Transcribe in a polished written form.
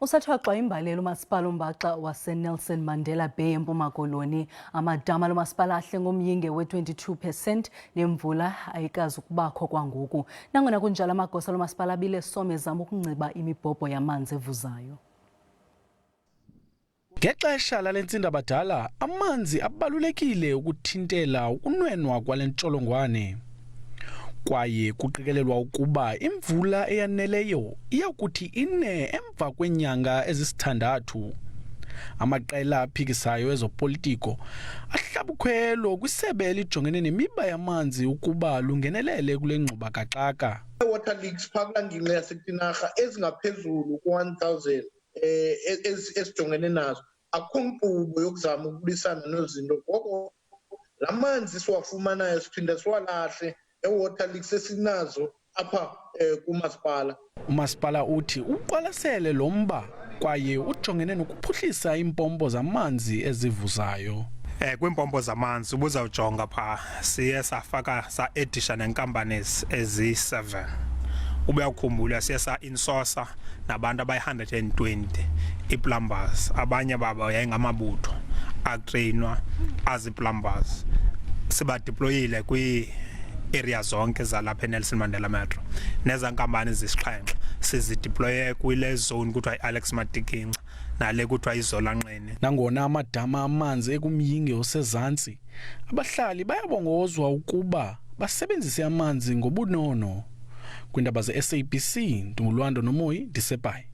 Usathwaxwa yimbalela umasipala ombhaxa waseNelson Mandela Bay eMpuma Koloni. Amadama alomasipala ahle ngomyinge we-22% nemvula ayikazukubakho kwangoku. Nangona kunjalo amagosa alomasipala abila esoma ezama ukungciba iimibhobho yamanzi evuzayo. Ngexesha lale ntsindabadala, amanzi abalulekile ukuthintela ukunwenwa kwale ntsholongwane. Kwaye kuqikelelwa ukuba imvula eyaneleyo iyakuthi ine emva kweenyanga ezisithandathu. Amaqela aphikisayo ezopolitiko ahlabukhwelo kwisebe elijongene nemiba yamanzi ukuba lungenelele kule ngxuba kaxaka. Water leaks phakula ngingqi yasetinarha ezingaphezulu ku-1000 esijongene nazo. Akukho nkqubo yokuzama ukubuyisana nezinto. Ngoko la manzi siwafumanayo siphinda siwalahle water leaks esinazo apha kumasipala. Umasipala uthi uqwalasele lo mba kwaye ujongene nokuphuhlisa iimpompo zamanzi ezivuzayo. Kwimpompo zamanzi ubuzawujonga pha siye safaka sa-edisha nenkampani ezi-7. Ubuyakhumbula siye sa-insourca nabantu abayi-120 ii-plumbers, abanye babo yayingamabutho atreyinwa azi-plumbers. Sibadeployile area zonke zalapha eNelson Mandela Metro. Neza nkampani zisixhenxe sizideploye kwile zone kuthiwa iAlex Matikinca nale kuthiwa izolanqeni. Nangona amadama amanzi ekumyinge osezantsi, abahlali bayabongozwa ukuba basebenzise amanzi ngobunono. Kwiindaba ze-SABC, Ndumulwando nomoyi, ndiseBhayi.